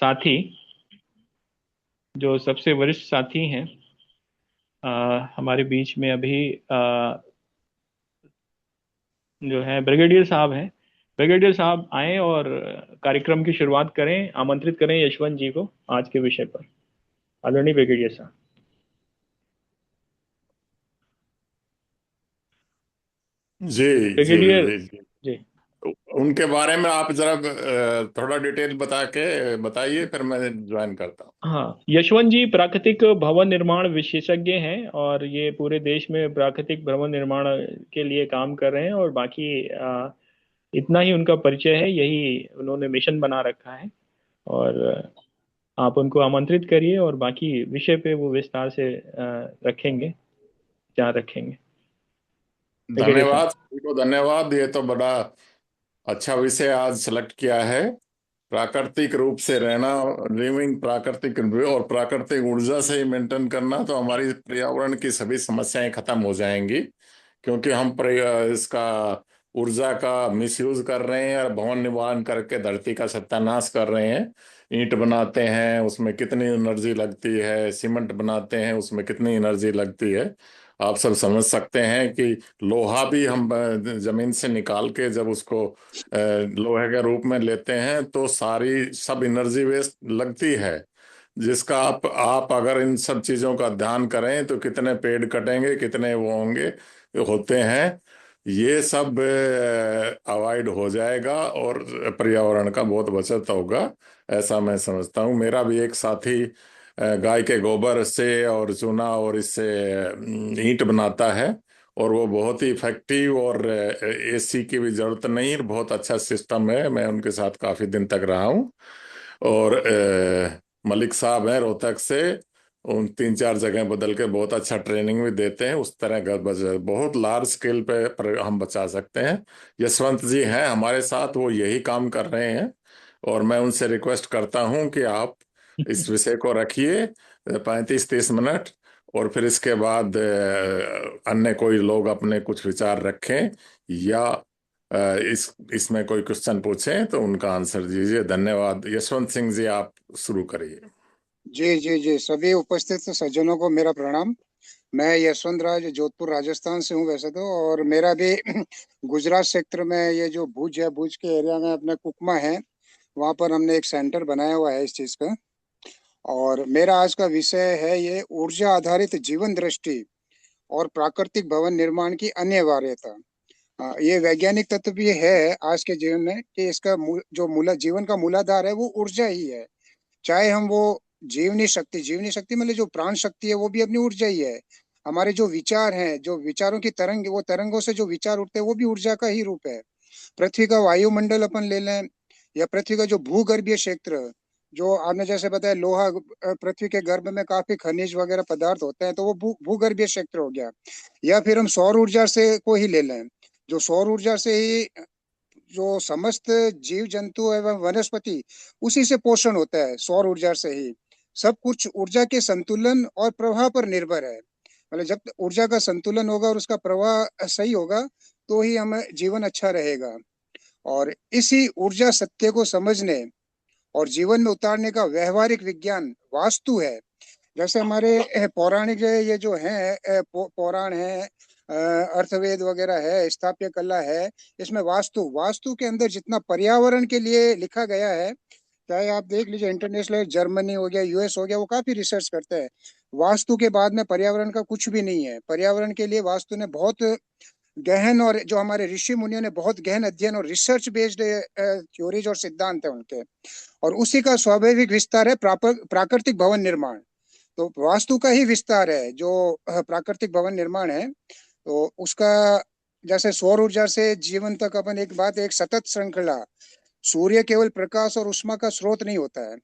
साथी, जो सबसे वरिष्ठ साथी हैं, हमारे बीच में अभी जो है ब्रिगेडियर साहब हैं। ब्रिगेडियर साहब आए और कार्यक्रम की शुरुआत करें, आमंत्रित करें यशवंत जी को आज के विषय पर। आदरणीय ब्रिगेडियर साहब। जी जी ब्रिगेडियर जी जी। जी। उनके बारे में आप जरा थोड़ा डिटेल बता के बताइए, फिर मैं ज्वाइन करता हूँ। हाँ, यशवंत जी प्राकृतिक भवन निर्माण विशेषज्ञ हैं और ये पूरे देश में प्राकृतिक भवन निर्माण के लिए काम कर रहे हैं। और बाकी इतना ही उनका परिचय है, यही उन्होंने मिशन बना रखा है। और आप उनको आमंत्रित करिए और बाकी विषय पे वो विस्तार से रखेंगे, जहाँ रखेंगे। ब्रिगेडियर साहब। धन्यवाद, सभी को धन्यवाद। ये तो बड़ा अच्छा विषय आज सेलेक्ट किया है। प्राकृतिक रूप से रहना, लिविंग प्राकृतिक और प्राकृतिक ऊर्जा से ही मेंटेन करना, तो हमारी पर्यावरण की सभी समस्याएं खत्म हो जाएंगी। क्योंकि हम इसका ऊर्जा का मिसयूज कर रहे हैं और भवन निर्माण करके धरती का सत्यानाश कर रहे हैं। ईंट बनाते हैं, उसमें कितनी एनर्जी लगती है, सीमेंट बनाते हैं, उसमें कितनी एनर्जी लगती है। आप सब समझ सकते हैं कि लोहा भी हम जमीन से निकाल के जब उसको लोहे के रूप में लेते हैं तो सारी सब एनर्जी वेस्ट लगती है। जिसका आप अगर इन सब चीजों का ध्यान करें तो कितने पेड़ कटेंगे, कितने वो होंगे, होते हैं, ये सब अवॉइड हो जाएगा और पर्यावरण का बहुत बचत होगा। ऐसा मैं समझता हूँ। मेरा भी एक साथी गाय के गोबर से और चूना और इससे ईंट बनाता है, और वो बहुत ही इफेक्टिव, और एसी की भी जरूरत नहीं, बहुत अच्छा सिस्टम है। मैं उनके साथ काफी दिन तक रहा हूँ। और मलिक साहब हैं रोहतक से, उन 3-4 जगह बदल के बहुत अच्छा ट्रेनिंग भी देते हैं। उस तरह का बहुत लार्ज स्केल पे पर हम बचा सकते हैं। यशवंत जी हैं हमारे साथ, वो यही काम कर रहे हैं। और मैं उनसे रिक्वेस्ट करता हूं कि आप इस विषय को रखिए 35-30 मिनट, और फिर इसके बाद अन्य कोई लोग अपने कुछ विचार रखें, या इसमें कोई क्वेश्चन पूछें तो उनका आंसर दीजिए। धन्यवाद। यशवंत सिंह जी, आप शुरू करिए। जी जी जी, सभी उपस्थित सज्जनों को मेरा प्रणाम। मैं यशवंत राज जोधपुर राजस्थान से हूँ वैसे तो, और मेरा भी गुजरात सेक्टर में ये जो भुज है, भुज के एरिया में अपना कुकमा है, वहाँ पर हमने एक सेंटर बनाया हुआ है इस चीज़ का। और मेरा आज का विषय है ये ऊर्जा आधारित जीवन दृष्टि और प्राकृतिक भवन निर्माण की अनिवार्यता। ये वैज्ञानिक तत्व भी है आज के जीवन में कि इसका जो मूला जीवन का मूलाधार है वो ऊर्जा ही है। चाहे हम वो जीवनी शक्ति मतलब जो प्राण शक्ति है वो भी अपनी ऊर्जा ही है। हमारे जो विचार हैं, जो विचारों की तरंग, वो तरंगों से जो विचार उठते हैं वो भी ऊर्जा का ही रूप है। पृथ्वी का वायुमंडल अपन ले लें, या पृथ्वी का जो भूगर्भीय क्षेत्र, जो आपने जैसे बताया लोहा, पृथ्वी के गर्भ में काफी खनिज वगैरह पदार्थ होते हैं, तो वो भूगर्भीय क्षेत्र हो गया। या फिर हम सौर ऊर्जा से को ही ले लें, जो सौर ऊर्जा से ही जो समस्त जीव जंतु एवं वनस्पति, उसी से पोषण होता है। सौर ऊर्जा से ही सब कुछ ऊर्जा के संतुलन और प्रवाह पर निर्भर है। मतलब जब ऊर्जा का संतुलन होगा और उसका प्रवाह सही होगा, तो ही हमें जीवन अच्छा रहेगा। और इसी ऊर्जा सत्य को समझने और जीवन में उतारने का व्यवहारिक विज्ञान वास्तु है। जैसे हमारे पौराणिक ये जो है पौराण है, अर्थवेद वगैरह है, स्थापत्य कला है, इसमें वास्तु वास्तु के अंदर जितना पर्यावरण के लिए लिखा गया है, चाहे आप देख लीजिए इंटरनेशनल, जर्मनी हो गया, यूएस हो गया, वो काफी रिसर्च करते हैं। वास्तु के बाद में पर्यावरण का कुछ भी नहीं है। पर्यावरण के लिए वास्तु ने बहुत गहन, और जो हमारे ऋषि मुनियों ने बहुत गहन अध्ययन और रिसर्च बेस्ड थ्योरीज और सिद्धांत है उनके, और उसी का स्वाभाविक विस्तार है प्राकृतिक भवन निर्माण। तो वास्तु का ही विस्तार है जो प्राकृतिक भवन निर्माण है। तो उसका, जैसे सौर ऊर्जा से जीवन तक अपन एक बात, एक सतत श्रृंखला। सूर्य केवल प्रकाश और उष्मा का स्रोत नहीं होता है,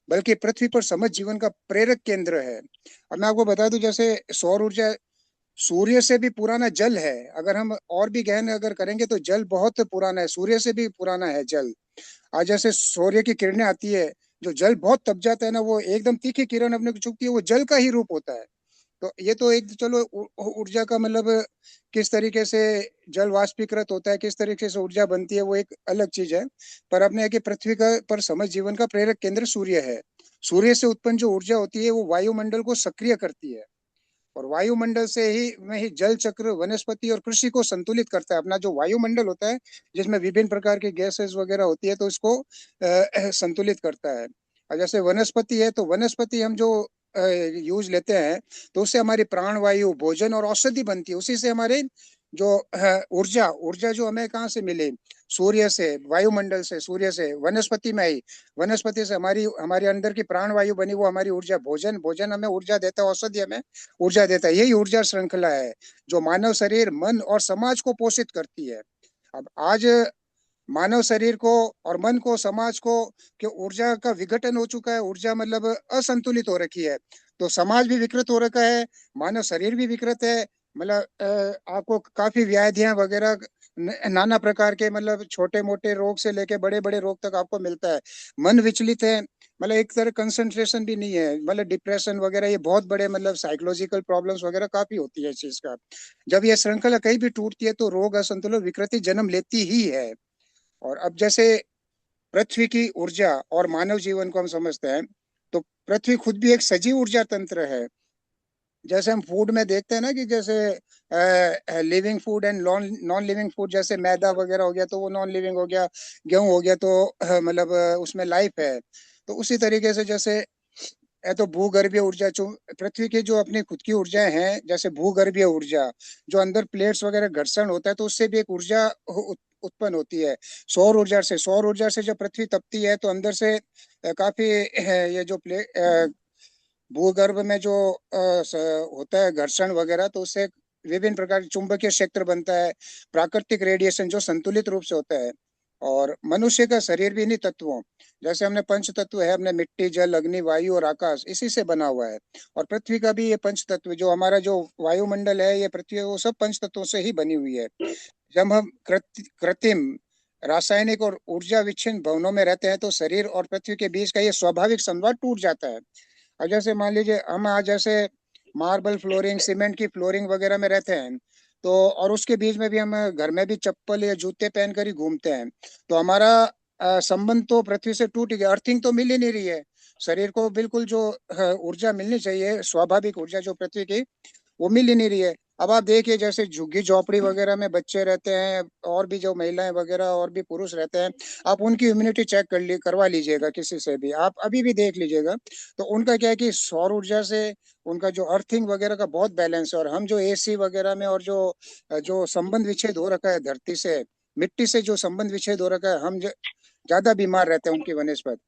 बल्कि पृथ्वी पर समस्त जीवन का प्रेरक केंद्र है। अब मैं आपको बता दूं, जैसे सौर ऊर्जा सूर्य से भी पुराना जल है। अगर हम और भी गहन अगर करेंगे तो जल बहुत पुराना है, सूर्य से भी पुराना है जल। आज जैसे सूर्य की किरणें आती है, जो जल बहुत तप जाता है ना, वो एकदम तीखी किरण अपने को चुभती है, वो जल का ही रूप होता है। तो ये तो एक चलो ऊर्जा का मतलब किस तरीके से जल वाष्पीकृत होता है, किस तरीके से ऊर्जा बनती है, वो एक अलग चीज है। पर अपने है कि पृथ्वी का पर समस्त जीवन का प्रेरक केंद्र सूर्य है। सूर्य से उत्पन्न जो ऊर्जा होती है वो वायुमंडल को सक्रिय करती है, और वायुमंडल से ही में ही जल चक्र, वनस्पति और कृषि को संतुलित करता है। अपना जो वायुमंडल होता है जिसमें विभिन्न प्रकार की गैसेस वगैरह होती है, तो इसको संतुलित करता है। और जैसे वनस्पति है, तो वनस्पति हम जो यूज लेते हैं, तो उससे हमारी प्राणवायु, भोजन और औषधि बनती है। उसी से हमारे जो ऊर्जा ऊर्जा जो हमें कहाँ से मिली, सूर्य से, वायुमंडल से, सूर्य से, वनस्पति में आई, वनस्पति से हमारी हमारे अंदर की प्राणवायु बनी, वो हमारी ऊर्जा, भोजन भोजन हमें ऊर्जा देता है, औषधि हमें ऊर्जा देता है। यही ऊर्जा श्रृंखला है जो मानव शरीर, मन और समाज को पोषित करती है। अब आज मानव शरीर को और मन को, समाज को कि ऊर्जा का विघटन हो चुका है, ऊर्जा मतलब असंतुलित हो रखी है। तो समाज भी विकृत हो रखा है, मानव शरीर भी विकृत है। मतलब आपको काफी व्याधियां वगैरह, नाना प्रकार के मतलब छोटे मोटे रोग से लेके बड़े बड़े रोग तक आपको मिलता है। मन विचलित है, मतलब एक तरह कंसंट्रेशन भी नहीं है, मतलब डिप्रेशन वगैरह, ये बहुत बड़े मतलब साइकोलॉजिकल प्रॉब्लम्स वगैरह काफी होती है इस चीज का। जब ये श्रृंखला कहीं भी टूटती है तो रोग, असंतुलन, विकृति जन्म लेती ही है। और अब जैसे पृथ्वी की ऊर्जा और मानव जीवन को हम समझते हैं, तो पृथ्वी खुद भी एक सजीव ऊर्जा तंत्र है। जैसे हम फूड में देखते हैं ना कि जैसे living food and non non living food, जैसे मैदा वगैरह हो गया तो वो नॉन लिविंग हो गया, गेहूं हो गया तो मतलब उसमें लाइफ है। तो उसी तरीके से जैसे तो भूगर्भीय ऊर्जा जो पृथ्वी की जो अपनी खुद की ऊर्जाएं हैं, जैसे भूगर्भीय ऊर्जा जो अंदर प्लेट्स वगैरह घर्षण होता है तो उससे भी एक ऊर्जा उत्पन्न होती है। सौर ऊर्जा से जब पृथ्वी तपती है तो अंदर से काफी ये जो भूगर्भ में जो होता है घर्षण वगैरह, तो उससे विभिन्न प्रकार के चुंबकीय क्षेत्र बनता है, प्राकृतिक रेडिएशन जो संतुलित रूप से होता है। और मनुष्य का शरीर भी इन्हीं तत्वों, जैसे हमने पंच तत्व है, हमने मिट्टी, जल, अग्नि, वायु और आकाश, इसी से बना हुआ है। और पृथ्वी का भी ये पंच तत्व, जो हमारा जो वायुमंडल है, ये पृथ्वी, वो सब पंच तत्वों से ही बनी हुई है। जब हम कृत्रिम, रासायनिक और ऊर्जा विच्छिन्न भवनों में रहते हैं तो शरीर और पृथ्वी के बीच का ये स्वाभाविक संवाद टूट जाता है। और जैसे मान लीजिए हम आज जैसे मार्बल फ्लोरिंग, सीमेंट की फ्लोरिंग वगैरह में रहते हैं, तो और उसके बीच में भी हम घर में भी चप्पल या जूते पहन कर ही घूमते हैं, तो हमारा संबंध तो पृथ्वी से टूट गया, अर्थिंग तो मिल ही नहीं रही है। शरीर को बिल्कुल जो ऊर्जा मिलनी चाहिए, स्वाभाविक ऊर्जा जो पृथ्वी की, वो मिल ही नहीं रही है। अब आप देखिए जैसे झुग्गी झोपड़ी वगैरह में बच्चे रहते हैं, और भी जो महिलाएं वगैरह और भी पुरुष रहते हैं, आप उनकी इम्यूनिटी चेक करवा लीजिएगा किसी से भी, आप अभी भी देख लीजिएगा। तो उनका क्या है कि सौर ऊर्जा से उनका जो अर्थिंग वगैरह का बहुत बैलेंस है। और हम जो एसी वगैरह में, और जो जो संबंध विच्छेद हो रखा है धरती से, मिट्टी से जो संबंध विच्छेद हो रखा है, हम ज्यादा बीमार रहते हैं उनकी वनस्पत।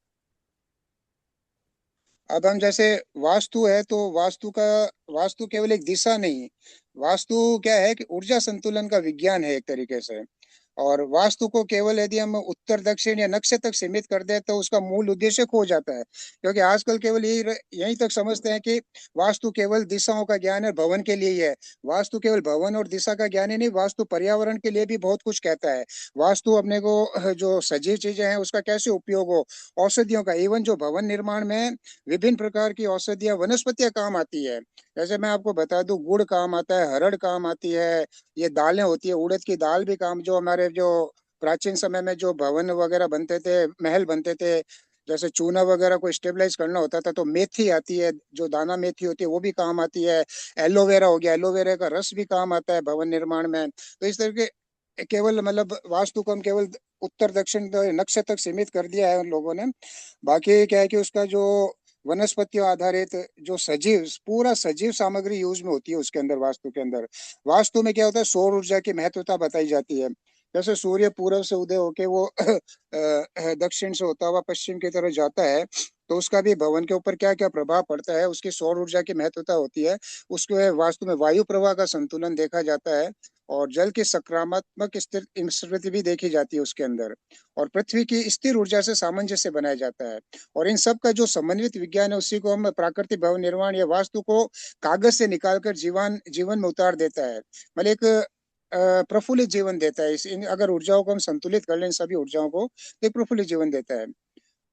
अब हम जैसे वास्तु है, तो वास्तु केवल एक दिशा नहीं, वास्तु क्या है कि ऊर्जा संतुलन का विज्ञान है एक तरीके से। और वास्तु को केवल यदि हम उत्तर दक्षिण या नक्शे तक सीमित कर दे तो उसका मूल उद्देश्य खो जाता है। क्योंकि आजकल केवल यही तक समझते हैं कि वास्तु केवल दिशाओं का ज्ञान है, भवन के लिए ही है। वास्तु केवल भवन और दिशा का ज्ञान ही नहीं, वास्तु पर्यावरण के लिए भी बहुत कुछ कहता है। वास्तु अपने को जो सजीव चीजें हैं उसका कैसे उपयोग हो, औषधियों का, इवन जो भवन निर्माण में विभिन्न प्रकार की औषधियां, वनस्पतियां काम आती है। जैसे मैं आपको बता दूं, गुड़ काम आता है, हरड़ काम आती है, ये दालें होती है, उड़द की दाल भी काम, जो हमारे जो प्राचीन समय में जो भवन वगैरह बनते थे, महल बनते थे, जैसे चूना वगैरह को स्टेबलाइज करना होता था तो मेथी आती है, जो दाना मेथी होती है वो भी काम आती है। एलोवेरा हो गया, एलोवेरा का रस भी काम आता है भवन निर्माण में। तो इस तरह के केवल मतलब वास्तु को हम केवल उत्तर दक्षिण नक्शे तक सीमित कर दिया है उन लोगों ने। बाकी क्या है कि उसका जो वनस्पतियों आधारित जो सजीव, पूरा सजीव सामग्री यूज में होती है उसके अंदर, वास्तु के अंदर। वास्तु में क्या होता है, सौर ऊर्जा की महत्वता बताई जाती है। जैसे सूर्य पूरब से उदय होके वो दक्षिण से होता हुआ पश्चिम की तरफ जाता है, तो उसका भी भवन के ऊपर क्या क्या प्रभाव पड़ता है, उसकी सौर ऊर्जा की महत्वता होती है। उसके वास्तु में वायु प्रवाह का संतुलन देखा जाता है, और जल की सकारात्मक स्थिति भी देखी जाती है उसके अंदर। और पृथ्वी की स्थिर ऊर्जा से सामंजस्य बनाया जाता है। और इन सब का जो समन्वित विज्ञान है, उसी को हम प्राकृतिक भवन निर्माण या वास्तु को कागज से निकालकर जीवन जीवन में उतार देता है। मतलब एक प्रफुल्लित जीवन देता है। अगर ऊर्जाओं को हम संतुलित कर लें, सभी ऊर्जाओं को, तो एक प्रफुल्लित जीवन देता है।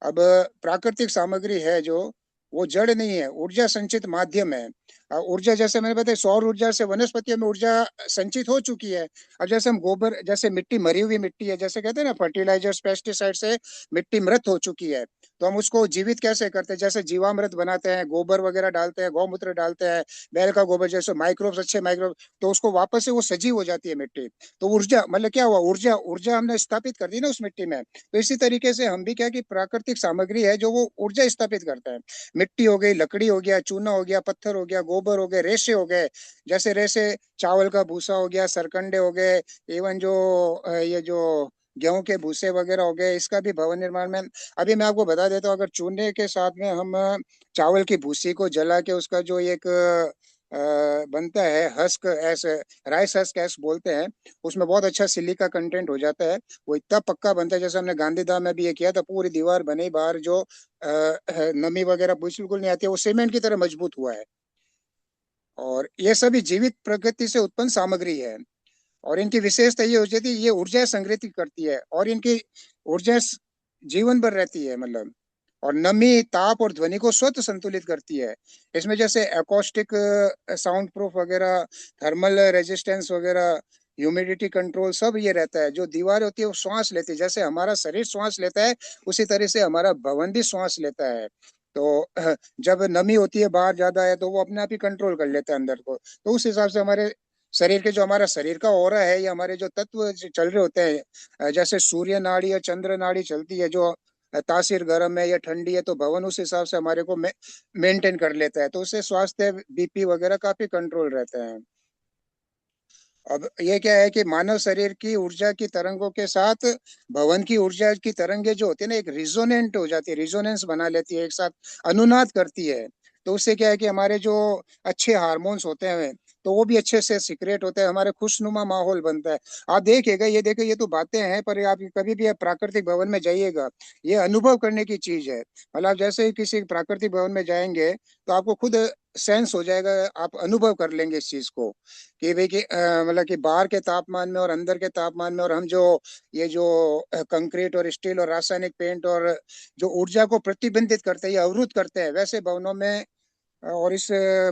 अब प्राकृतिक सामग्री है जो वो जड़ नहीं है, ऊर्जा संचित माध्यम है। ऊर्जा जैसे मैंने बताया, सौर ऊर्जा से वनस्पतियों में ऊर्जा संचित हो चुकी है। अब जैसे हम गोबर, जैसे मिट्टी मरी हुई मिट्टी है, जैसे कहते हैं ना फर्टिलाइजर्स पेस्टिसाइड से मिट्टी मृत हो चुकी है, तो हम उसको जीवित कैसे करते हैं? जैसे जीवामृत बनाते हैं, गोबर वगैरह डालते हैं, गौमूत्र डालते हैं, बैल का गोबर, जैसे माइक्रोब्स, अच्छे माइक्रोब, तो उसको वापस से वो सजीव हो जाती है मिट्टी। तो ऊर्जा मतलब क्या हुआ, ऊर्जा ऊर्जा हमने स्थापित कर दी ना उस मिट्टी में। तो इसी तरीके से हम भी क्या कि प्राकृतिक सामग्री है जो वो ऊर्जा स्थापित करता है। मिट्टी हो गई, लकड़ी हो गया, चूना हो गया, पत्थर हो गया, गोबर हो गए, रेशे हो गए, जैसे रेशे चावल का भूसा हो गया, सरकंडे हो गए, इवन जो ये जो गेहूं के भूसे वगैरह हो गए, इसका भी भवन निर्माण में। अभी मैं आपको बता देता हूँ, अगर चूने के साथ में हम चावल की भूसी को जला के उसका जो एक बनता है हस्क, ऐसे राइस हस्क ऐसे बोलते हैं, उसमें बहुत अच्छा सिलिका कंटेंट हो जाता है। वो इतना पक्का बनता है, जैसे हमने गांधीधाम में भी ये किया था, पूरी दीवार बनी, बाहर जो नमी वगैरह बिल्कुल नहीं आती है, वो सीमेंट की तरह मजबूत हुआ है। और ये सभी जीवित प्रकृति से उत्पन्न सामग्री है। और इनकी विशेषता ये हो जाती है, ये ऊर्जा संग्रहित करती है, और इनकी ऊर्जा जीवन भर रहती है, मतलब। और नमी, ताप और ध्वनि को स्वतः संतुलित करती है। इसमें जैसे एकॉस्टिक, साउंड प्रूफ वगैरह, थर्मल रेजिस्टेंस वगैरह, ह्यूमिडिटी कंट्रोल, सब ये रहता है। जो दीवार होती है वो श्वास लेती है, जैसे हमारा शरीर श्वास लेता है, उसी तरह से हमारा भवन भी श्वास लेता है। तो जब नमी होती है बाहर ज्यादा है, तो वो अपने आप ही कंट्रोल कर लेता है अंदर को। तो उस हिसाब से हमारे शरीर के, जो हमारा शरीर का ऑरा है, या हमारे जो तत्व चल रहे होते हैं, जैसे सूर्य नाड़ी या चंद्र नाड़ी चलती है, जो तासीर गर्म है या ठंडी है, तो भवन उस हिसाब से हमारे को मेंटेन कर लेता है। तो उससे स्वास्थ्य, बीपी वगैरह काफी कंट्रोल रहता है। अब ये क्या है कि मानव शरीर की ऊर्जा की तरंगों के साथ भवन की ऊर्जा की तरंगे जो होती है ना, एक रिजोनेंट हो जाती है, रिजोनेंस बना लेती है, एक साथ अनुनाद करती है। तो उससे क्या है कि हमारे जो अच्छे हार्मोन्स होते हैं, तो वो भी अच्छे से सिक्रेट होते हैं, हमारे खुशनुमा माहौल बनता है। आप देखिएगा, ये देखिए, ये तो बातें हैं, पर आप कभी भी आप प्राकृतिक भवन में जाइएगा, ये अनुभव करने की चीज है। मतलब आप जैसे ही किसी प्राकृतिक भवन में जाएंगे, तो आपको खुद सेंस हो जाएगा, आप अनुभव कर लेंगे इस चीज को, कि भाई कि मतलब कि बाहर के तापमान में और अंदर के तापमान में, और हम जो ये जो कंक्रीट और स्टील और रासायनिक पेंट और जो ऊर्जा को प्रतिबंधित करते हैं या अवरुद्ध करते हैं, वैसे भवनों में और इस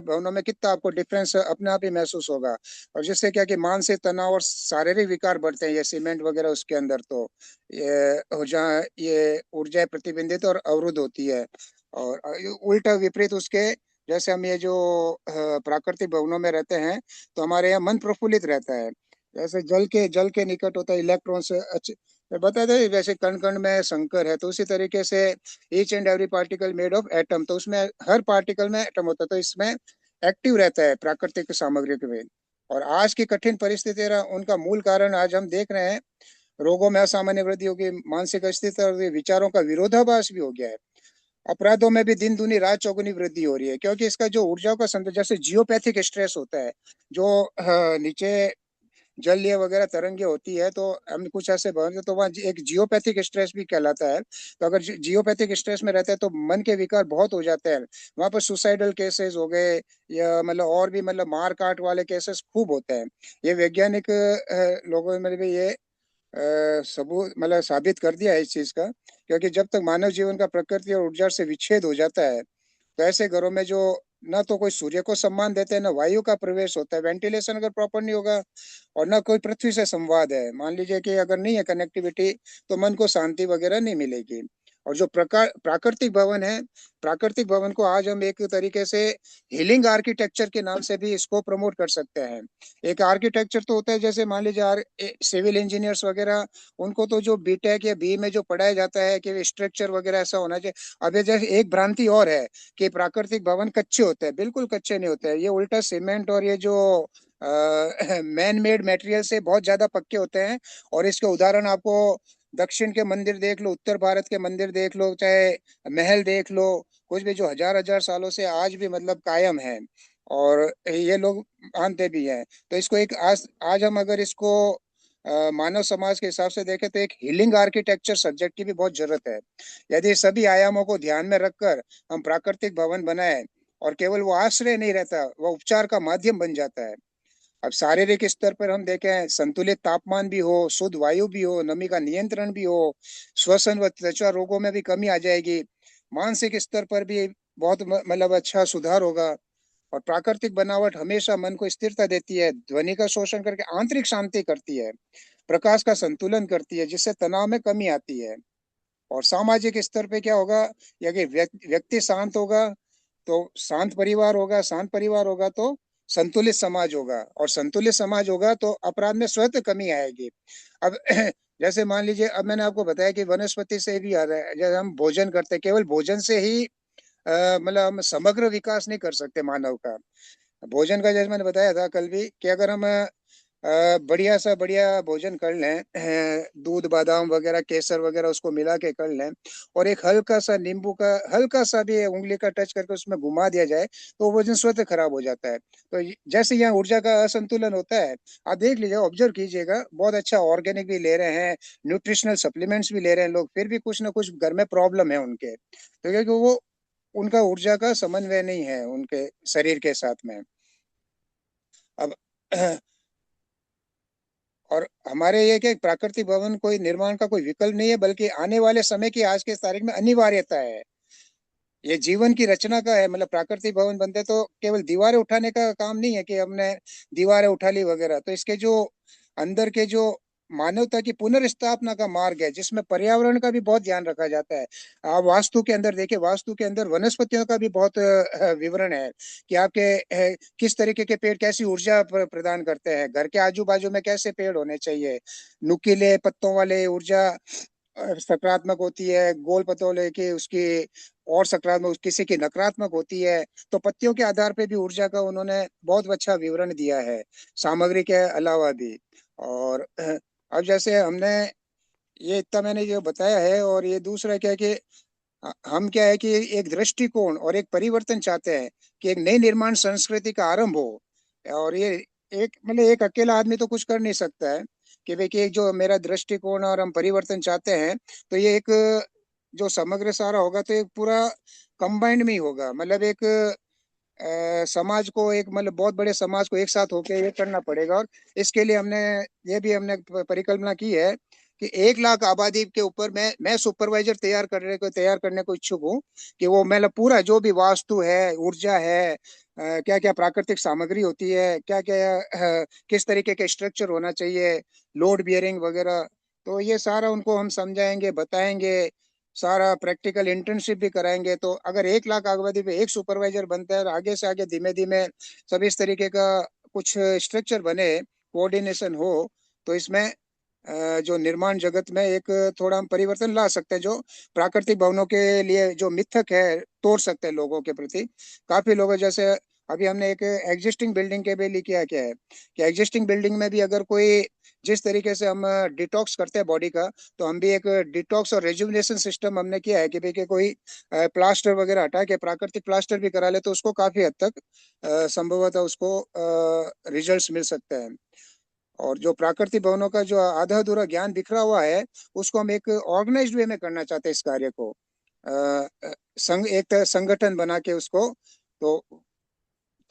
भवनों में कितना आपको डिफरेंस अपने आप ही महसूस होगा। और जिससे क्या कि मानसिक तनाव और शारीरिक विकार बढ़ते हैं, ये सीमेंट वगैरह उसके अंदर, तो ये जहाँ ये ऊर्जा प्रतिबंधित और अवरुद्ध होती है। और उल्टा विपरीत उसके, जैसे हम ये जो प्राकृतिक भवनों में रहते हैं, तो हमारे यहाँ मन प्रफुल्लित रहता है। जैसे जल के निकट होता है, इलेक्ट्रॉन से अच्छे बता दे, वैसे कण कण में शंकर है, तो उसी तरीके से each and every particle made of atom, तो उसमें हर पार्टिकल में एटम होता है, तो इसमें एक्टिव रहता है प्राकृतिक सामग्री के में। और आज की कठिन परिस्थिति उनका मूल कारण आज हम देख रहे हैं, रोगों में असामान्य वृद्धि होगी, मानसिक अस्थिरता और विचारों का विरोधाभास भी हो गया है। अपराधों में भी दिन दुनी रात चौगुनी वृद्धि हो रही है, क्योंकि इसका जो ऊर्जाओं का संतुलन, जैसे जियोपैथिक स्ट्रेस होता है, जो नीचे जलीय वगैरह तरंगे होती है, तो हम कुछ ऐसे भवन, तो वहाँ एक जियोपैथिक स्ट्रेस भी कहलाता है। तो अगर जियोपैथिक स्ट्रेस में रहते हैं, तो मन के विकार बहुत हो जाते हैं। वहाँ पर सुसाइडल केसेस हो गए, या मतलब और भी मतलब मार काट वाले केसेस खूब होते हैं। ये वैज्ञानिक लोगों में भी ये सबूत, मतलब साबित कर दिया है इस चीज का। क्योंकि जब तक मानव जीवन का प्रकृति और ऊर्जा से विच्छेद हो जाता है, तो ऐसे घरों में जो ना तो कोई सूर्य को सम्मान देते हैं, ना वायु का प्रवेश होता है, वेंटिलेशन अगर प्रॉपर नहीं होगा, और ना कोई पृथ्वी से संवाद है, मान लीजिए कि अगर नहीं है कनेक्टिविटी, तो मन को शांति वगैरह नहीं मिलेगी। और जो प्रकार प्राकृतिक भवन है, प्राकृतिक भवन को आज हम एक तरीके से हीलिंग आर्किटेक्चर के नाम से भी इसको प्रमोट कर सकते हैं। एक आर्किटेक्चर तो होता है, जैसे मान लीजिए सिविल इंजीनियर्स वगैरह, उनको तो जो बीटेक या बी में जो पढ़ाया जाता है कि स्ट्रक्चर वगैरह ऐसा होना चाहिए। अब ये जैसे एक भ्रांति और है कि प्राकृतिक भवन कच्चे होते हैं, बिल्कुल कच्चे नहीं होते हैं, ये उल्टा सीमेंट और ये जो मैन मेड मटेरियल से बहुत ज्यादा पक्के होते हैं। और इसके उदाहरण आपको दक्षिण के मंदिर देख लो, उत्तर भारत के मंदिर देख लो, चाहे महल देख लो, कुछ भी जो हजार हजार सालों से आज भी मतलब कायम है, और ये लोग मानते भी हैं। तो इसको एक आज हम अगर इसको मानव समाज के हिसाब से देखें, तो एक हीलिंग आर्किटेक्चर सब्जेक्ट की भी बहुत जरूरत है। यदि सभी आयामों को ध्यान में रखकर हम प्राकृतिक भवन बनाए, और केवल वो आश्रय नहीं रहता, वो उपचार का माध्यम बन जाता है। अब शारीरिक स्तर पर हम देखें, संतुलित तापमान भी हो, शुद्ध वायु भी हो, नमी का नियंत्रण भी हो, श्वसन व त्वचा रोगों में भी कमी आ जाएगी। मानसिक स्तर पर भी बहुत मतलब अच्छा सुधार होगा। और प्राकृतिक बनावट हमेशा मन को स्थिरता देती है, ध्वनि का शोषण करके आंतरिक शांति करती है, प्रकाश का संतुलन करती है, जिससे तनाव में कमी आती है। और सामाजिक स्तर पे क्या होगा, यदि व्यक्ति शांत होगा तो शांत परिवार होगा, शांत परिवार होगा तो संतुलित समाज होगा, और संतुलित समाज होगा तो अपराध में स्वतः कमी आएगी। अब जैसे मान लीजिए, अब मैंने आपको बताया कि वनस्पति से भी आ रहा है, जब हम भोजन करते हैं केवल भोजन से ही मतलब हम समग्र विकास नहीं कर सकते मानव का। भोजन का जैसे मैंने बताया था कल भी कि अगर हम बढ़िया सा बढ़िया भोजन कर लें, दूध बादाम वगैरह केसर वगैरह उसको मिला के कर लें, और एक हल्का सा नींबू का हल्का सा भी उंगली का टच करके उसमें घुमा दिया जाए, तो वो भोजन स्वतः खराब हो जाता है। तो जैसे यहाँ ऊर्जा का असंतुलन होता है, आप देख लीजिए, ऑब्जर्व कीजिएगा, बहुत अच्छा ऑर्गेनिक भी ले रहे हैं, न्यूट्रिशनल सप्लीमेंट्स भी ले रहे हैं लोग, फिर भी कुछ ना कुछ घर में प्रॉब्लम है उनके, तो क्योंकि वो उनका ऊर्जा का समन्वय नहीं है उनके शरीर के साथ में। अब और हमारे ये कि प्राकृतिक भवन कोई निर्माण का कोई विकल्प नहीं है, बल्कि आने वाले समय की आज के तारीख में अनिवार्यता है। ये जीवन की रचना का है, मतलब प्राकृतिक भवन बनते तो केवल दीवारें उठाने का काम नहीं है कि हमने दीवारें उठा ली वगैरह, तो इसके जो अंदर के जो मानवता की पुनर्स्थापना का मार्ग है, जिसमें पर्यावरण का भी बहुत ध्यान रखा जाता है। आप वास्तु के अंदर देखिए, वास्तु के अंदर वनस्पतियों का भी बहुत विवरण है कि आपके किस तरीके के पेड़ कैसी ऊर्जा प्रदान करते हैं, घर के आजू बाजू में कैसे पेड़ होने चाहिए, नुकीले पत्तों वाले ऊर्जा सकारात्मक होती है, गोल पत्तों लेके उसकी और सकारात्मक, किसी की नकारात्मक होती है। तो पत्तियों के आधार पे भी ऊर्जा का उन्होंने बहुत अच्छा विवरण दिया है, सामग्री के अलावा भी। और अब जैसे हमने ये इतना मैंने जो बताया है, और ये दूसरा क्या है कि हम क्या है कि एक दृष्टिकोण और एक परिवर्तन चाहते हैं कि एक नई निर्माण संस्कृति का आरंभ हो। और ये एक मतलब एक अकेला आदमी तो कुछ कर नहीं सकता है कि भाई कि एक जो मेरा दृष्टिकोण और हम परिवर्तन चाहते हैं, तो ये एक जो समग्र सारा होगा तो एक पूरा कंबाइंड में ही होगा, मतलब एक समाज को, एक मतलब बहुत बड़े समाज को एक साथ होकर ये करना पड़ेगा। और इसके लिए हमने ये भी हमने परिकल्पना की है कि 1 लाख आबादी के ऊपर मैं सुपरवाइजर तैयार करने को इच्छुक हूँ, कि वो मतलब पूरा जो भी वास्तु है, ऊर्जा है, क्या क्या प्राकृतिक सामग्री होती है, क्या क्या किस तरीके के स्ट्रक्चर होना चाहिए, लोड बियरिंग वगैरह, तो ये सारा उनको हम समझाएंगे, बताएंगे, सारा प्रैक्टिकल इंटर्नशिप भी कराएंगे। तो अगर 1 लाख आबादी पे एक सुपरवाइजर बनता है, और आगे से आगे धीमे धीमे सब इस तरीके का कुछ स्ट्रक्चर बने, कोऑर्डिनेशन हो, तो इसमें जो निर्माण जगत में एक थोड़ा हम परिवर्तन ला सकते हैं, जो प्राकृतिक भवनों के लिए जो मिथक है तोड़ सकते हैं लोगों के प्रति। काफी लोग जैसे अभी हमने एक एग्जिस्टिंग बिल्डिंग के लिए किया क्या है कि एग्जिस्टिंग बिल्डिंग में भी अगर कोई, जिस तरीके से हम डिटॉक्स करते हैं बॉडी का, तो हम भी एक डिटॉक्स और रेजुविनेशन सिस्टम हमने किया है कि भाई कि कोई प्लास्टर वगैरह हटा के प्राकृतिक प्लास्टर भी करा ले, तो उसको काफी हद तक संभवतः उसको रिजल्ट्स मिल सकते हैं। और जो प्राकृतिक भवनों का जो आधा अधूरा ज्ञान बिखरा हुआ है, उसको हम एक ऑर्गेनाइज्ड वे में करना चाहते हैं इस कार्य को, एक संगठन बना के उसको, तो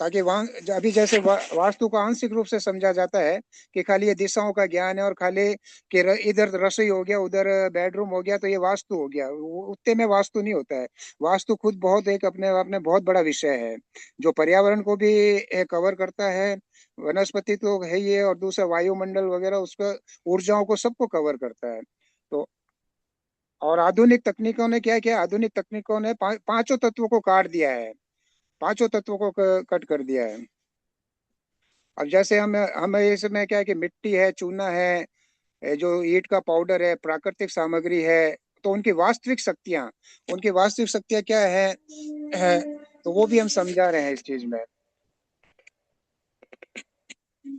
ताकि वहां अभी जैसे वास्तु को आंशिक रूप से समझा जाता है कि खाली ये दिशाओं का ज्ञान है, और खाली कि इधर रसोई हो गया, उधर बेडरूम हो गया, तो ये वास्तु हो गया, उतने में वास्तु नहीं होता है। वास्तु खुद बहुत एक अपने आप में बहुत बड़ा विषय है, जो पर्यावरण को भी कवर करता है, वनस्पति तो है ही है, और दूसरा वायुमंडल वगैरह उसका ऊर्जाओं को सबको कवर करता है। तो और आधुनिक तकनीकों ने क्या किया, आधुनिक तकनीकों ने पांचों तत्वों को काट दिया है, पांचों तत्वों को कट कर दिया है। अब जैसे हम इसमें क्या है कि मिट्टी है, चूना है, जो ईंट का पाउडर है, प्राकृतिक सामग्री है, तो उनकी वास्तविक शक्तियां क्या है, तो वो भी हम समझा रहे हैं इस चीज में।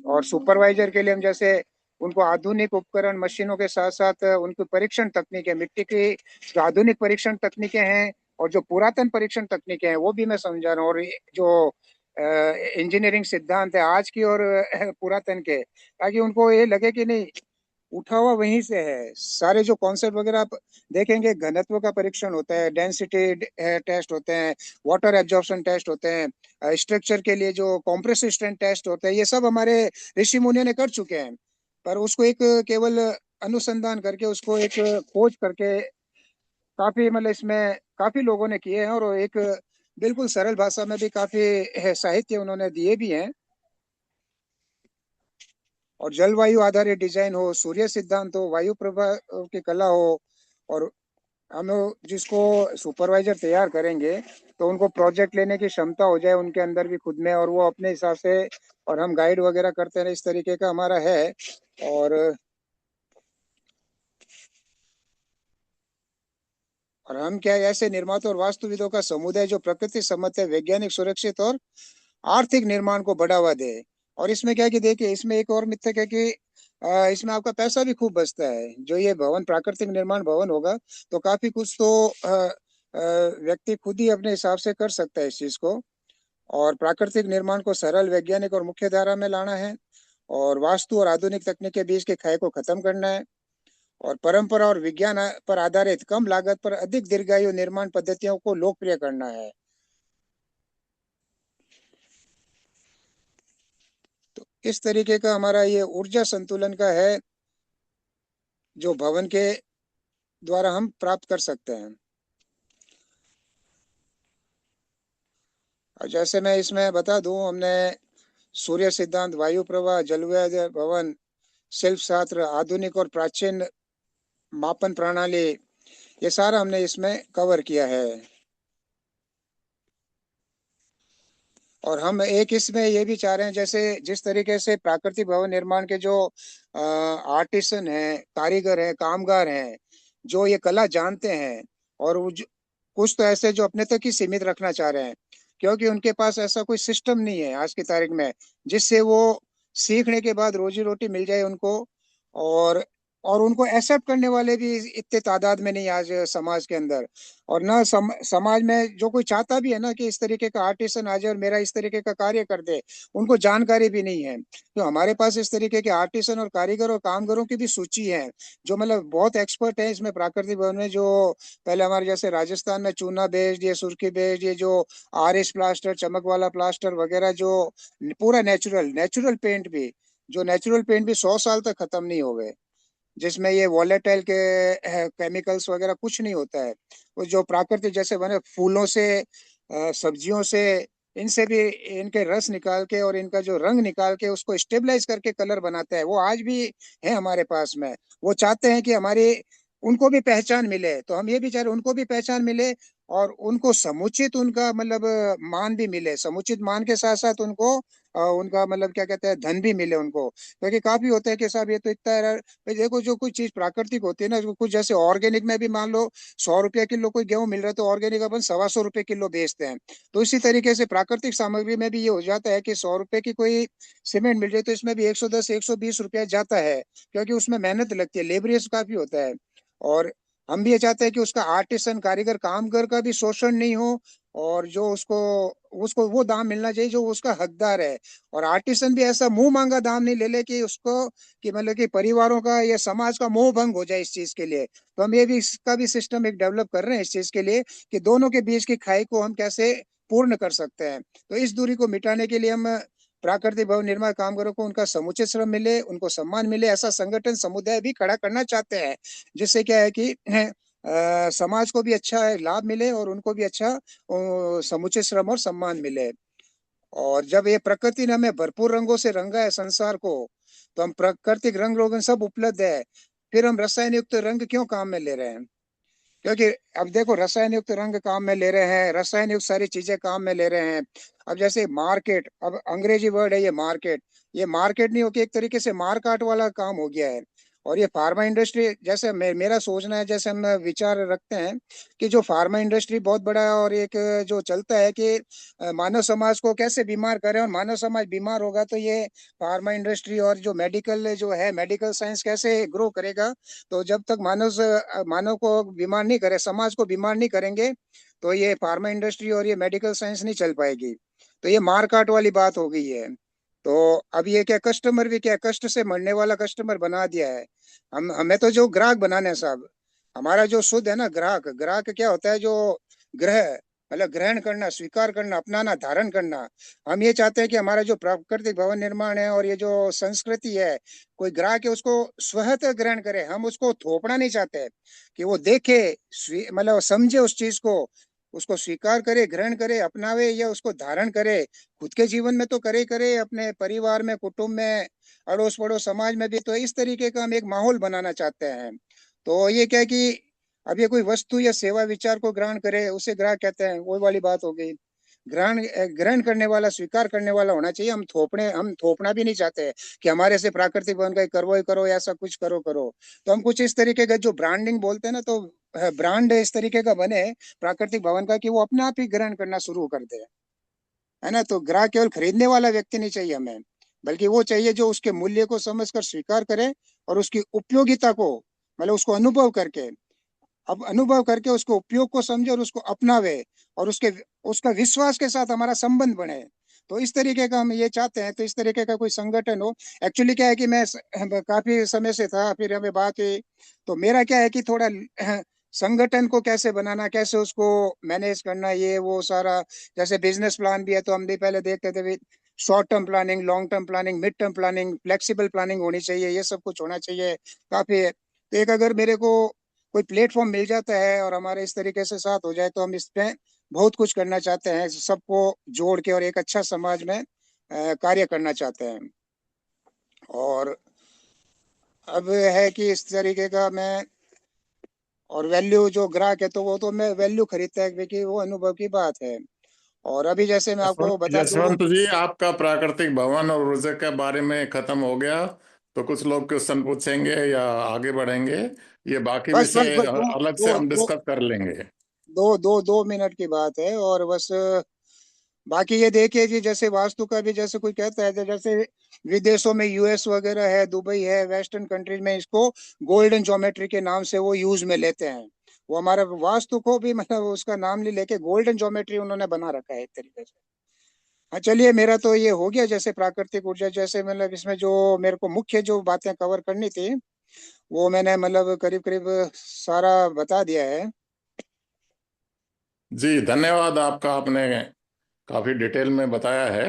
और सुपरवाइजर के लिए हम जैसे उनको आधुनिक उपकरण मशीनों के साथ साथ उनकी परीक्षण तकनीकें, मिट्टी की जो आधुनिक परीक्षण तकनीकें हैं, और जो पुरातन परीक्षण तकनीकें हैं, वो भी मैं समझा रहा हूँ। और जो इंजीनियरिंग सिद्धांत है आज की और पुरातन के, ताकि उनको ये लगे कि नहीं, उठा हुआ वहीं से है। सारे जो कॉन्सेप्ट वगैरह आप देखेंगे, घनत्व का परीक्षण होता है, डेंसिटी टेस्ट होते हैं, वाटर एब्जॉर्प्शन टेस्ट होते हैं, स्ट्रक्चर के लिए जो कॉम्प्रेसिव स्ट्रेंथ टेस्ट होते हैं, ये सब हमारे ऋषि मुनियों ने कर चुके हैं। पर उसको एक केवल अनुसंधान करके, उसको एक खोज करके, काफी मतलब इसमें काफी लोगों ने किए हैं, और एक बिल्कुल सरल भाषा में भी काफी साहित्य उन्होंने दिए भी हैं। और जलवायु आधारित डिजाइन हो, सूर्य सिद्धांत हो, वायु प्रभा की कला हो, और हम जिसको सुपरवाइजर तैयार करेंगे तो उनको प्रोजेक्ट लेने की क्षमता हो जाए उनके अंदर भी खुद में, और वो अपने हिसाब से, और हम गाइड वगैरह करते हैं, इस तरीके का हमारा है। और और हम क्या है, ऐसे निर्माता और वास्तुविदों का समुदाय जो प्रकृति सम्मत है, वैज्ञानिक, सुरक्षित और आर्थिक निर्माण को बढ़ावा दे। और इसमें क्या है कि देखिए, इसमें एक और मिथक है कि इसमें आपका पैसा भी खूब बचता है। जो ये भवन, प्राकृतिक निर्माण भवन होगा तो काफी कुछ तो व्यक्ति खुद ही अपने हिसाब से कर सकता है इस चीज को। और प्राकृतिक निर्माण को सरल, वैज्ञानिक और मुख्य धारा में लाना है, और वास्तु और आधुनिक तकनीक के बीच के खाई को खत्म करना है, और परंपरा और विज्ञान पर आधारित कम लागत पर अधिक दीर्घायु निर्माण पद्धतियों को लोकप्रिय करना है। तो इस तरीके का हमारा ये ऊर्जा संतुलन का है, जो भवन के द्वारा हम प्राप्त कर सकते हैं। और जैसे मैं इसमें बता दूं, हमने सूर्य सिद्धांत, वायु प्रवाह, जलवायु भवन, शिल्प शास्त्र, आधुनिक और प्राचीन मापन प्रणाली, ये सारा हमने इसमें कवर किया है। और हम एक इसमें ये भी चाह रहे हैं, जैसे जिस तरीके से प्राकृतिक भवन निर्माण के जो आर्टिसन हैं, कारीगर हैं, कामगार हैं, जो ये कला जानते हैं, और कुछ तो ऐसे जो अपने तक ही सीमित रखना चाह रहे हैं, क्योंकि उनके पास ऐसा कोई सिस्टम नहीं है आज की तारीख में जिससे वो सीखने के बाद रोजी रोटी मिल जाए उनको। और और उनको एक्सेप्ट करने वाले भी इतने तादाद में नहीं आज समाज के अंदर। और ना समाज में जो कोई चाहता भी है ना कि इस तरीके का आर्टिसन आ जाए और मेरा इस तरीके का कार्य कर दे, उनको जानकारी भी नहीं है। तो हमारे पास इस तरीके के आर्टिसन और कारीगर और कामगारों की भी सूची है, जो मतलब बहुत एक्सपर्ट है इसमें प्राकृतिक भवन में। जो पहले हमारे जैसे राजस्थान में चूना बेस्ड, ये सुर्खी बेस्ड, ये जो आरएस प्लास्टर, चमक वाला प्लास्टर वगैरह, जो पूरा नेचुरल नेचुरल पेंट भी, जो नेचुरल पेंट भी 100 साल तक खत्म नहीं हो गए, जिसमें ये वॉलेटाइल के केमिकल्स वगैरह कुछ नहीं होता है। वो जो प्राकृतिक जैसे बने फूलों से, सब्जियों से, इनसे भी इनके रस निकाल के और इनका जो रंग निकाल के उसको स्टेबलाइज करके कलर बनाते हैं, वो आज भी है हमारे पास में। वो चाहते हैं कि हमारी, उनको भी पहचान मिले, तो हम ये भी चाह रहे हैं उनको भी पहचान मिले, और उनको समुचित उनका मतलब मान भी मिले। समुचित मान के साथ साथ उनको उनका मतलब क्या कहते हैं, धन भी मिले उनको। क्योंकि काफी होता है कि साहब ये तो इतना है। भाई देखो, जो कोई चीज प्राकृतिक होती है ना, जो कुछ जैसे ऑर्गेनिक में भी मान लो 100 रुपया किलो कोई गेहूं मिल रहा है, तो ऑर्गेनिक अपन 125 रुपये किलो बेचते हैं। तो इसी तरीके से प्राकृतिक सामग्री में भी ये हो जाता है कि 100 रुपए की कोई सीमेंट मिल जाए तो इसमें भी 110 120 रुपया जाता है, क्योंकि उसमें मेहनत लगती है, लेबरियस काफी होता है। और हम भी ये चाहते हैं कि उसका आर्टिसन, कारीगर, कामगार का भी शोषण नहीं हो, और जो उसको उसको वो दाम मिलना चाहिए जो उसका हकदार है। और आर्टिसन भी ऐसा मुंह मांगा दाम नहीं ले ले कि उसको, कि मतलब कि परिवारों का या समाज का मोह भंग हो जाए इस चीज के लिए। तो हम ये भी, इसका भी सिस्टम एक डेवलप कर रहे हैं इस चीज के लिए, कि दोनों के बीच की खाई को हम कैसे पूर्ण कर सकते हैं। तो इस दूरी को मिटाने के लिए हम प्राकृतिक भवन निर्माण कामगारों को उनका समुचित श्रम मिले, उनको सम्मान मिले, ऐसा संगठन समुदाय भी खड़ा करना चाहते हैं, जिससे क्या है कि समाज को भी अच्छा लाभ मिले और उनको भी अच्छा समुचित श्रम और सम्मान मिले। और जब ये प्रकृति ने हमें भरपूर रंगों से रंगा है संसार को, तो हम प्राकृतिक रंग रोगन सब उपलब्ध है, फिर हम रसायन युक्त रंग क्यों काम में ले रहे हैं? क्योंकि अब देखो, रसायन युक्त रंग काम में ले रहे हैं, रसायन युक्त सारी चीजें काम में ले रहे हैं। अब जैसे मार्केट, अब अंग्रेजी वर्ड है ये मार्केट, ये मार्केट नहीं होके एक तरीके से मारकाट वाला काम हो गया है। और ये फार्मा इंडस्ट्री, जैसे मेरा सोचना है, जैसे हम विचार रखते हैं कि जो फार्मा इंडस्ट्री बहुत बड़ा है, और एक जो चलता है कि मानव समाज को कैसे बीमार करें, और मानव समाज बीमार होगा तो ये फार्मा इंडस्ट्री और जो मेडिकल जो है, मेडिकल साइंस कैसे ग्रो करेगा। तो जब तक मानव को बीमार नहीं करे, समाज को बीमार नहीं करेंगे, तो ये फार्मा इंडस्ट्री और ये मेडिकल साइंस नहीं चल पाएगी। तो ये मार काट वाली बात हो गई है। तो अब ये क्या, कस्टमर भी क्या, कष्ट से मरने वाला कस्टमर बना दिया है। हम हमें तो जो ग्राहक बनाने हैं साहब, हमारा जो शुद्ध है ना ग्राहक, ग्राहक क्या होता है, जो ग्रह मतलब ग्रहण करना, स्वीकार करना, अपनाना, धारण करना। हम ये चाहते हैं कि हमारा जो प्राकृतिक भवन निर्माण है और ये जो संस्कृति है, कोई ग्राहक है उसको स्वतः ग्रहण करे। हम उसको थोपना नहीं चाहते, कि वो देखे, मतलब समझे उस चीज को, उसको स्वीकार करे, ग्रहण करे, अपनावे या उसको धारण करे। खुद के जीवन में तो करे करे, अपने परिवार में, कुटुंब में, अड़ोस पड़ोस, समाज में भी। तो इस तरीके का हम एक माहौल बनाना चाहते हैं। तो ये क्या है कि अब ये कोई वस्तु या सेवा विचार को ग्रहण करे, उसे ग्राहक कहते हैं, वो वाली बात हो गई। ग्रहण ग्रहण करने वाला, स्वीकार करने वाला होना चाहिए। हम थोपना भी नहीं चाहते कि हमारे से प्राकृतिक बन गए, करो ही करो, ऐसा कुछ करो करो। तो हम कुछ इस तरीके का जो ब्रांडिंग बोलते हैं ना, तो ब्रांड इस तरीके का बने प्राकृतिक भवन का कि वो अपने आप ही ग्रहण करना शुरू कर दे, है ना। तो ग्राहक केवल खरीदने वाला व्यक्ति नहीं चाहिए हमें, बल्कि वो चाहिए जो उसके मूल्य को समझकर स्वीकार करे और उसकी उपयोगिता को, मतलब उसको अनुभव करके, अब अनुभव करके उसको उपयोग को समझे और उसको अपनावे, और उसका विश्वास के साथ हमारा संबंध बने। तो इस तरीके का हम ये चाहते हैं। तो इस तरीके का कोई संगठन हो। एक्चुअली क्या है कि मैं काफी समय से था, फिर हमें बात हुई। तो मेरा क्या है कि थोड़ा संगठन को कैसे बनाना, कैसे उसको मैनेज करना, ये वो सारा। जैसे बिजनेस प्लान भी है, तो हम भी पहले देखते थे short term planning, long term planning, mid term planning, flexible planning होनी चाहिए, ये सब कुछ होना चाहिए काफी। तो एक अगर मेरे को कोई प्लेटफॉर्म मिल जाता है और हमारे इस तरीके से साथ हो जाए, तो हम इस पे बहुत कुछ करना चाहते हैं, सबको जोड़ के और एक अच्छा समाज में कार्य करना चाहते हैं। और अब है कि इस तरीके का मैं, और वैल्यू जो ग्राहक है, तो वो तो मैं वैल्यू खरीदता है क्योंकि वो अनुभव की बात है। और अभी जैसे मैं आपको बता दूं। यशवंत जी, आपका प्राकृतिक भवन और ऊर्जा के बारे में खत्म हो गया, तो कुछ लोग क्वेश्चन पूछेंगे या आगे बढ़ेंगे? ये बाकी बस बस विषय बस दो अलग से दो हम दो डिस्कस कर लेंगे। दो मिनट की बात है, और बस बाकी ये देखिए जी, जैसे वास्तु का भी जैसे कोई कहता है, जैसे विदेशों में यूएस वगैरह है, दुबई है, वेस्टर्न कंट्रीज में इसको गोल्डन ज्योमेट्री के नाम से वो यूज में लेते हैं। वो हमारा वास्तु को भी मतलब उसका नाम नहीं लेके गोल्डन ज्योमेट्री उन्होंने बना रखा है एक तरीके से। हाँ, चलिए, मेरा तो ये हो गया। जैसे प्राकृतिक ऊर्जा, जैसे मतलब इसमें जो मेरे को मुख्य जो बातें कवर करनी थी, वो मैंने मतलब करीब करीब सारा बता दिया है। जी धन्यवाद आपका, आपने काफी डिटेल में बताया है।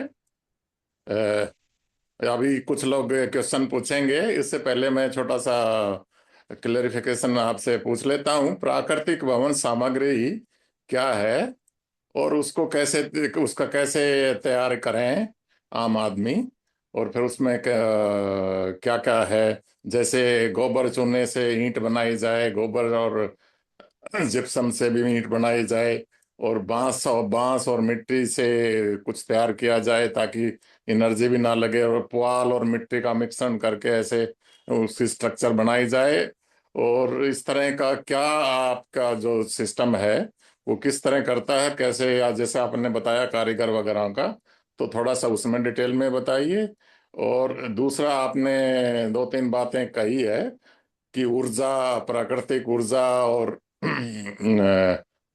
अभी कुछ लोग क्वेश्चन पूछेंगे, इससे पहले मैं छोटा सा क्लेरिफिकेशन आपसे पूछ लेता हूँ। प्राकृतिक भवन सामग्री क्या है और उसको कैसे, उसका कैसे तैयार करें आम आदमी, और फिर उसमें क्या क्या है? जैसे गोबर चूने से ईंट बनाई जाए, गोबर और जिप्सम से भी ईंट बनाई जाए, और बांस और मिट्टी से कुछ तैयार किया जाए ताकि एनर्जी भी ना लगे, और पुआल और मिट्टी का मिश्रण करके ऐसे उसकी स्ट्रक्चर बनाई जाए। और इस तरह का क्या आपका जो सिस्टम है वो किस तरह करता है, कैसे, या जैसे आपने बताया कारीगर वगैरह का, तो थोड़ा सा उसमें डिटेल में बताइए। और दूसरा, आपने दो तीन बातें कही है कि ऊर्जा, प्राकृतिक ऊर्जा और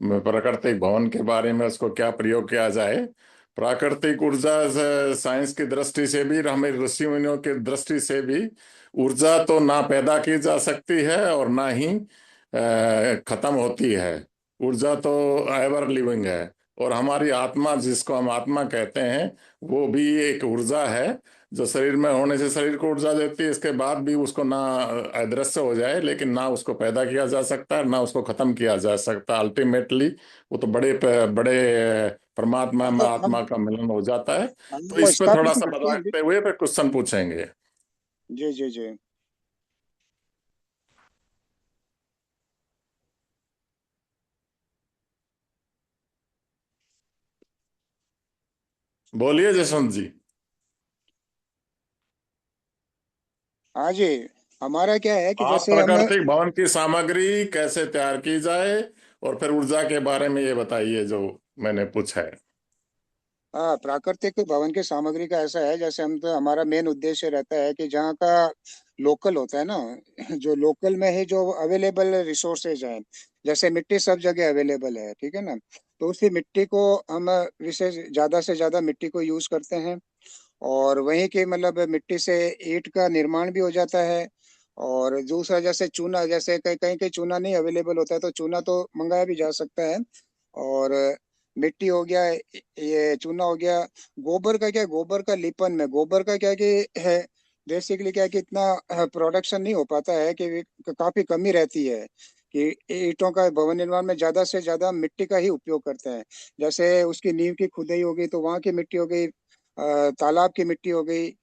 प्राकृतिक भवन के बारे में उसको क्या प्रयोग किया जाए। प्राकृतिक ऊर्जा साइंस की दृष्टि से भी, हमें ऋषि मुनियों की दृष्टि से भी, ऊर्जा तो ना पैदा की जा सकती है और ना ही खत्म होती है। ऊर्जा तो एवर लिविंग है। और हमारी आत्मा, जिसको हम आत्मा कहते हैं, वो भी एक ऊर्जा है जो शरीर में होने से शरीर को ऊर्जा देती है। इसके बाद भी उसको ना अदृश्य हो जाए, लेकिन ना उसको पैदा किया जा सकता है ना उसको खत्म किया जा सकता। अल्टीमेटली वो तो बड़े परमात्मा हाँ, में तो आत्मा का मिलन हो जाता है। हम तो वो इस पे थोड़ा स्थापित सा करते हैं अभी। बताते हुए फिर क्वेश्चन पूछेंगे। जी जी जी। बोलिए जसवंत जी। हाँ जी। हमारा क्या है कि आप जैसे हम, प्राकृतिक भवन की सामग्री कैसे तैयार की जाए, और फिर ऊर्जा के बारे में ये बताइए जो मैंने पूछा है। हाँ, प्राकृतिक भवन की सामग्री का ऐसा है, जैसे हम तो हमारा मेन उद्देश्य रहता है कि जहाँ का लोकल होता है ना, जो लोकल में ही जो अवेलेबल रिसोर्सेज हैं, जैसे मिट्टी सब जगह अवेलेबल है, ठीक है ना। तो उसी मिट्टी को हम विशेष ज्यादा से ज्यादा मिट्टी को यूज करते हैं। और वहीं के मतलब मिट्टी से ईंट का निर्माण भी हो जाता है। और दूसरा जैसे चूना, जैसे कहीं कहीं कहीं चूना नहीं अवेलेबल होता है, तो चूना तो मंगाया भी जा सकता है। और मिट्टी हो गया, ये चूना हो गया। गोबर का क्या, गोबर का लिपन में, गोबर का क्या कि है, बेसिकली क्या है कि इतना प्रोडक्शन नहीं हो पाता है कि काफी कमी रहती है। कि ईंटों का भवन निर्माण में ज्यादा से ज्यादा मिट्टी का ही उपयोग करते हैं। जैसे उसकी नींव की खुदाई हो गई तो वहां की मिट्टी हो गई, तालाब की मिट्टी हो गई,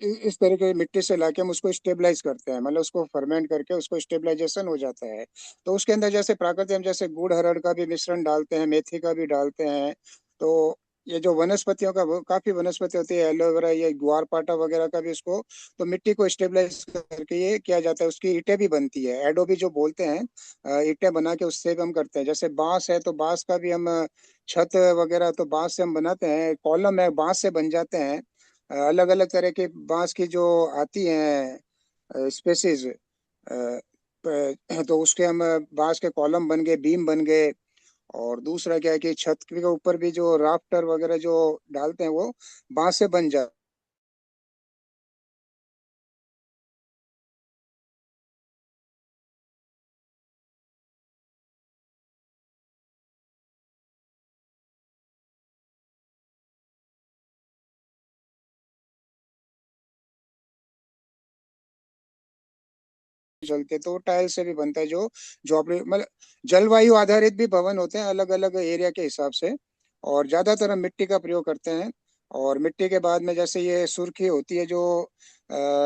इस तरह की मिट्टी से लाके हम उसको स्टेबलाइज करते हैं, मतलब उसको फर्मेंट करके उसको स्टेबलाइजेशन हो जाता है। तो उसके अंदर जैसे प्राकृतिक हम जैसे गुड़ हरड़ का भी मिश्रण डालते हैं, मेथी का भी डालते हैं। तो ये जो वनस्पतियों का काफी वनस्पति होती है, एलोवेरा, ये ग्वारपाठा वगैरह का भी उसको तो मिट्टी को स्टेबलाइज करके ये किया जाता है। उसकी ईंटें भी बनती है, एडोबी जो बोलते हैं, ईंटें बना के उससे भी हम करते हैं। जैसे बांस है तो बांस का भी हम छत वगैरह तो बांस से हम बनाते हैं, कॉलम है बांस से बन जाते हैं। अलग अलग तरह के बांस की जो आती हैं स्पेसीज, तो उसके हम बांस के कॉलम बन गए, बीम बन गए। और दूसरा क्या है कि छत के ऊपर भी जो राफ्टर वगैरह जो डालते हैं वो बांस से बन जाते चलते। तो टाइल से भी बनता है, जो अपने मतलब जलवायु आधारित भी भवन होते हैं अलग अलग एरिया के हिसाब से। और ज्यादातर हम मिट्टी का प्रयोग करते हैं। और मिट्टी के बाद में जैसे ये सुर्खी होती है जो